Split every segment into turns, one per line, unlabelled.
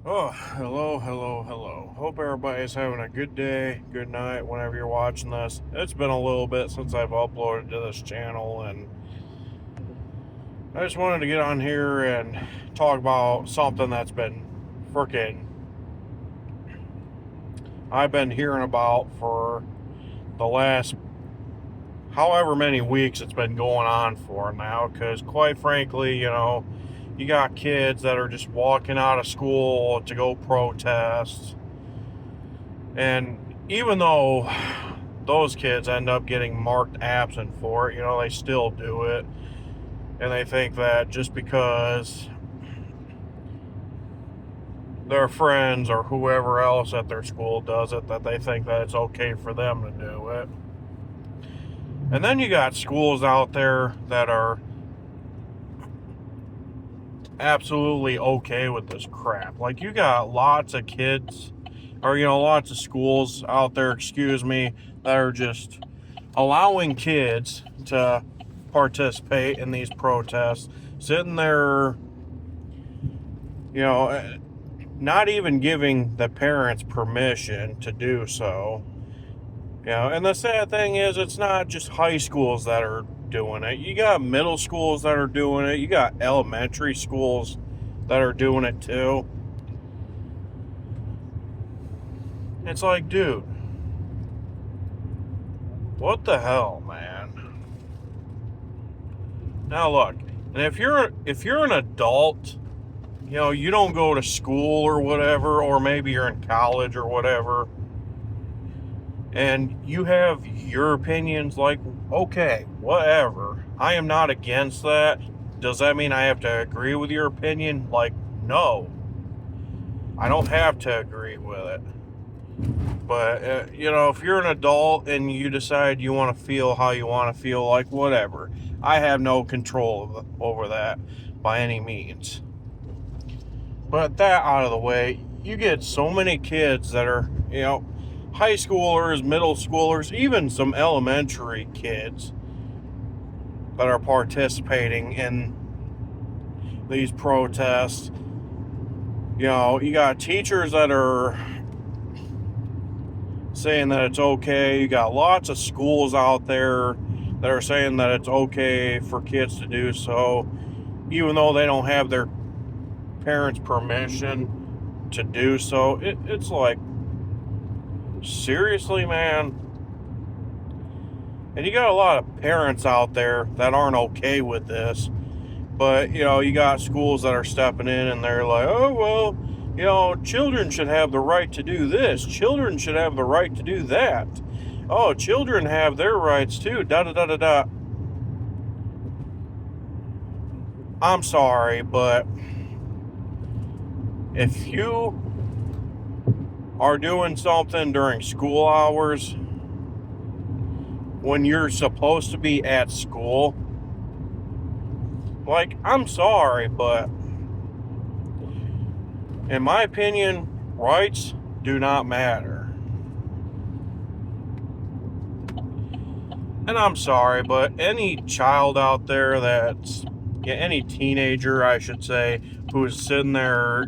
Oh, hello. Hope everybody's having a good day, good night, whenever you're watching this. It's been a little bit since I've uploaded to this channel, and I just wanted to get on here and talk about something that's been freaking I've been hearing about for the last however many weeks it's been going on for now, because quite frankly, you got kids that are just walking out of school to go protest. And even though those kids end up getting marked absent for it, they still do it. And they think that just because their friends or whoever else at their school does it, that they think that it's okay for them to do it. And then you got schools out there that are absolutely okay with this crap. Like, you got lots of kids, or, lots of schools out there, that are just allowing kids to participate in these protests, sitting there, not even giving the parents permission to do so. And the sad thing is, it's not just high schools that are doing it. You got middle schools that are doing it. You got elementary schools that are doing it too. It's like, dude, what the hell, man? Now look, and if you're an adult, you don't go to school or whatever, or maybe you're in college or whatever, and you have your opinions, like, okay, whatever. I am not against that. Does that mean I have to agree with your opinion? Like, no. I don't have to agree with it. But, if you're an adult and you decide you want to feel how you want to feel, like, whatever. I have no control over that by any means. But that out of the way, you get so many kids that are, high schoolers, middle schoolers, even some elementary kids that are participating in these protests. You got teachers that are saying that it's okay. You got lots of schools out there that are saying that it's okay for kids to do so, even though they don't have their parents' permission to do so. It's like, seriously, man? And you got a lot of parents out there that aren't okay with this, but you got schools that are stepping in and they're like, oh, well, children should have the right to do this, children should have the right to do that, oh, children have their rights too, da da da da da. I'm sorry, but if you are doing something during school hours when you're supposed to be at school, like, I'm sorry, but in my opinion, rights do not matter. And I'm sorry, but any child out there any teenager, I should say, who is sitting there,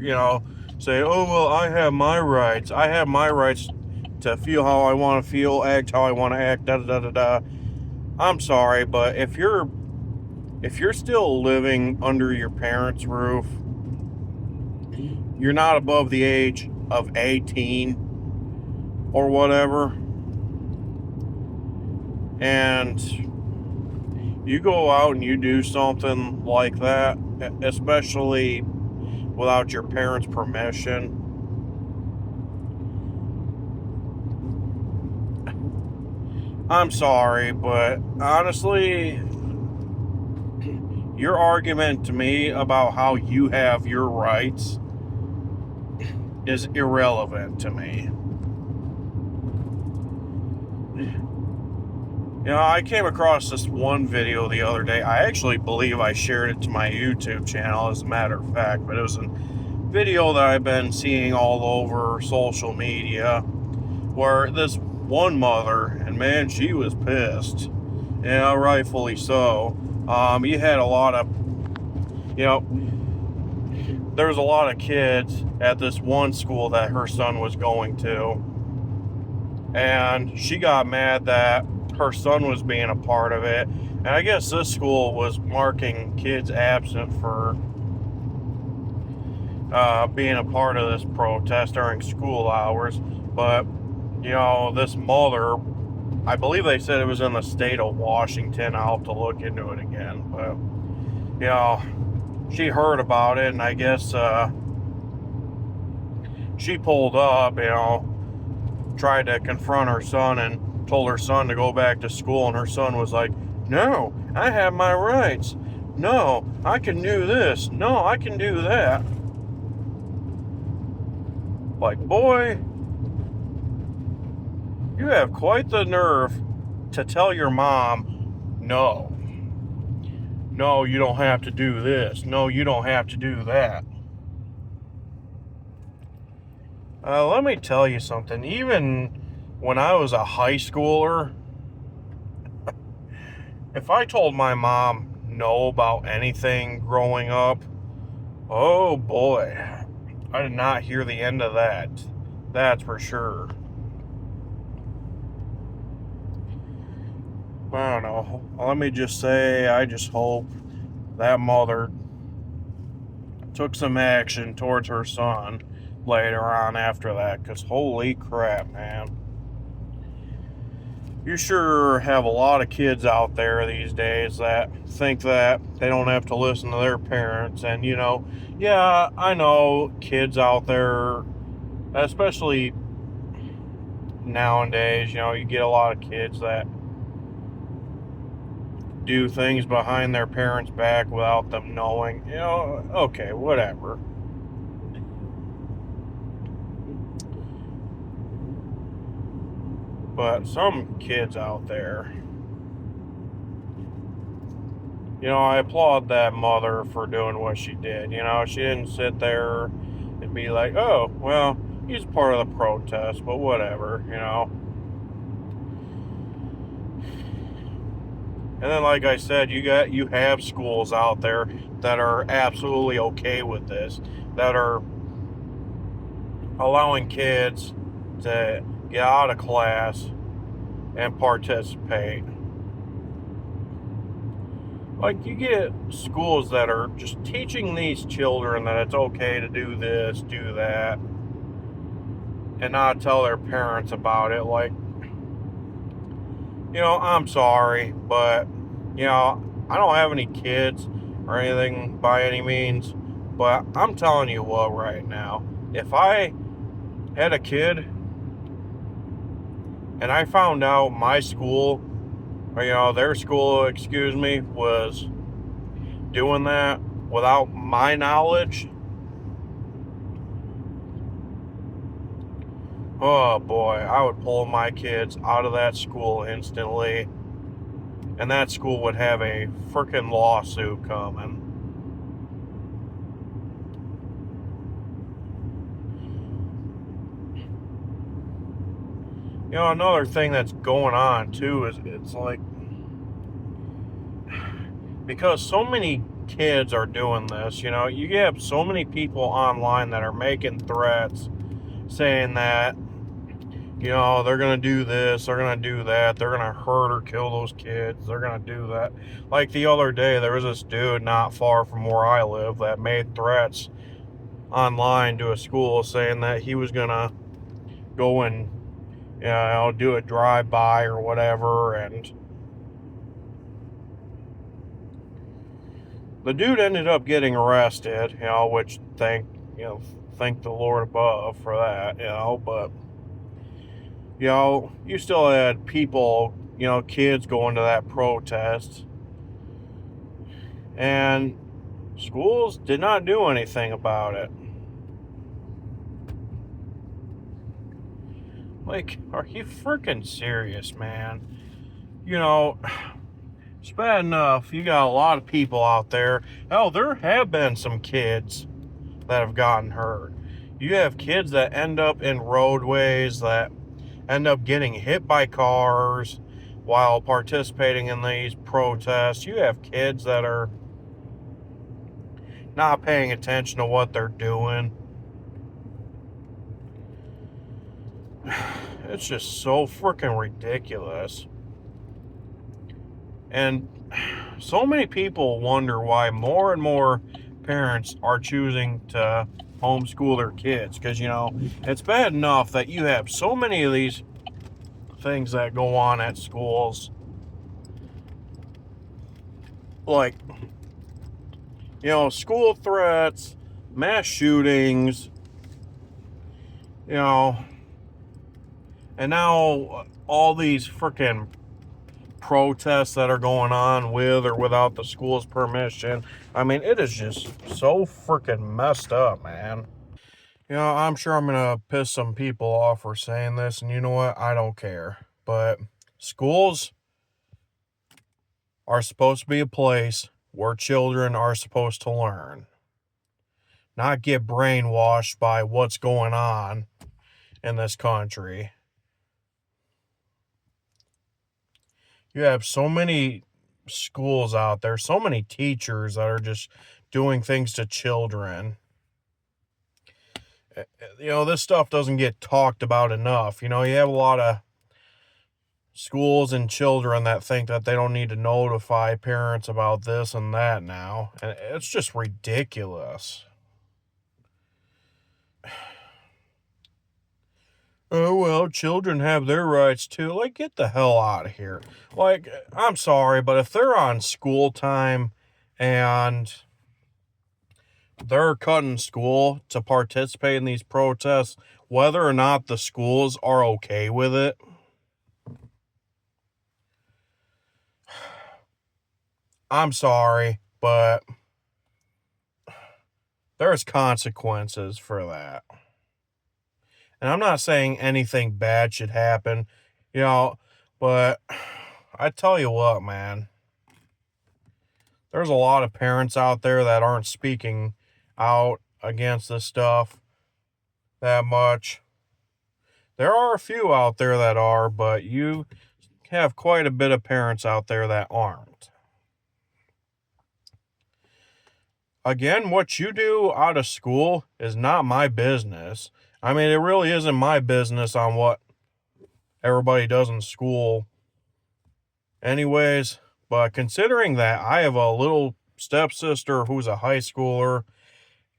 say, oh, well, I have my rights. I have my rights to feel how I want to feel, act how I want to act, da da da da da. I'm sorry, but if you're still living under your parents' roof, you're not above the age of 18 or whatever, and you go out and you do something like that, especially without your parents' permission, I'm sorry, but honestly, your argument to me about how you have your rights is irrelevant to me. I came across this one video the other day. I actually believe I shared it to my YouTube channel, as a matter of fact, but it was a video that I've been seeing all over social media, where this one mother, and man, she was pissed. Yeah, rightfully so. You had a lot of, there's a lot of kids at this one school that her son was going to, and she got mad that her son was being a part of it. And I guess this school was marking kids absent for being a part of this protest during school hours. But, this mother, I believe they said it was in the state of Washington. I'll have to look into it again. But, she heard about it, and I guess she pulled up, tried to confront her son and told her son to go back to school. And her son was like, no, I have my rights. No, I can do this. No, I can do that. Like, boy, you have quite the nerve to tell your mom, no, you don't have to do this. No, you don't have to do that. Let me tell you something. Even when I was a high schooler, if I told my mom no about anything growing up, oh boy, I did not hear the end of that. That's for sure. I don't know. Let me just say, I just hope that mother took some action towards her son later on after that, because holy crap, man. You sure have a lot of kids out there these days that think that they don't have to listen to their parents. And, yeah, I know kids out there, especially nowadays, you get a lot of kids that do things behind their parents' back without them knowing. Okay, whatever. But some kids out there, I applaud that mother for doing what she did. She didn't sit there and be like, oh, well, he's part of the protest, but whatever, And then, like I said, you have schools out there that are absolutely okay with this, that are allowing kids to get out of class and participate. Like, you get schools that are just teaching these children that it's okay to do this, do that, and not tell their parents about it. Like, I'm sorry, but, I don't have any kids or anything by any means, but I'm telling you what right now, if I had a kid and I found out my school, or, their school, was doing that without my knowledge, oh boy, I would pull my kids out of that school instantly, and that school would have a freaking lawsuit coming. Another thing that's going on too is it's like, because so many kids are doing this, you have so many people online that are making threats saying that, they're going to do this, they're going to do that, they're going to hurt or kill those kids, they're going to do that. Like the other day, there was this dude not far from where I live that made threats online to a school saying that he was going to go and, do a drive-by or whatever, and the dude ended up getting arrested, which thank the Lord above for that, but you still had people, kids going to that protest, and schools did not do anything about it. Like, are you freaking serious, man? It's bad enough you got a lot of people out there. Hell, there have been some kids that have gotten hurt. You have kids that end up in roadways, that end up getting hit by cars while participating in these protests. You have kids that are, not paying attention to what they're doing. It's just so freaking ridiculous. And so many people wonder why more and more parents are choosing to homeschool their kids. Because, you know, it's bad enough that you have so many of these things that go on at schools. Like, you know, school threats, mass shootings, you know, and now all these freaking protests that are going on with or without the school's permission. I mean, it is just so freaking messed up, man. You know, I'm sure I'm gonna piss some people off for saying this, and you know what? I don't care. But schools are supposed to be a place where children are supposed to learn, not get brainwashed by what's going on in this country. You have so many schools out there, so many teachers that are just doing things to children. You know, this stuff doesn't get talked about enough. You know, you have a lot of schools and children that think that they don't need to notify parents about this and that now. And it's just ridiculous. Oh, well, children have their rights too. Like, get the hell out of here. Like, I'm sorry, but if they're on school time and they're cutting school to participate in these protests, whether or not the schools are okay with it, I'm sorry, but there's consequences for that. And I'm not saying anything bad should happen, you know, but I tell you what, man, there's a lot of parents out there that aren't speaking out against this stuff that much. There are a few out there that are, but you have quite a bit of parents out there that aren't. Again, what you do out of school is not my business. I mean, it really isn't my business on what everybody does in school. Anyways, but considering that I have a little stepsister who's a high schooler,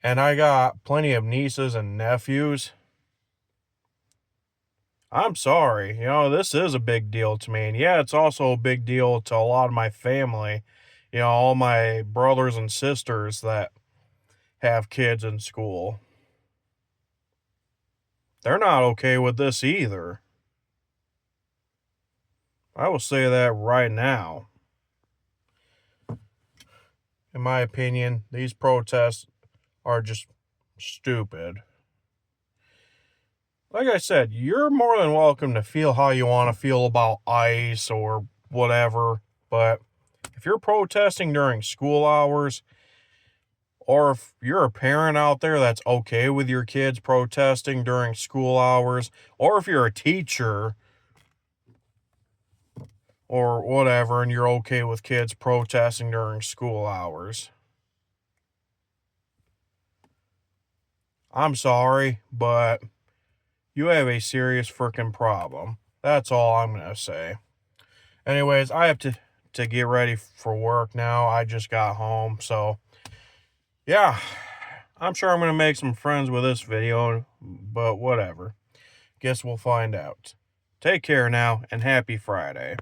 and I got plenty of nieces and nephews, I'm sorry. You know, this is a big deal to me. And yeah, it's also a big deal to a lot of my family. You know, all my brothers and sisters that have kids in school. They're not okay with this either. I will say that right now. In my opinion, these protests are just stupid. Like I said, you're more than welcome to feel how you want to feel about ICE or whatever, but if you're protesting during school hours, or if you're a parent out there that's okay with your kids protesting during school hours, or if you're a teacher or whatever and you're okay with kids protesting during school hours, I'm sorry, but you have a serious freaking problem. That's all I'm going to say. Anyways, I have to get ready for work now. I just got home, so yeah, I'm sure I'm going to make some friends with this video, but whatever. Guess we'll find out. Take care now, and happy Friday.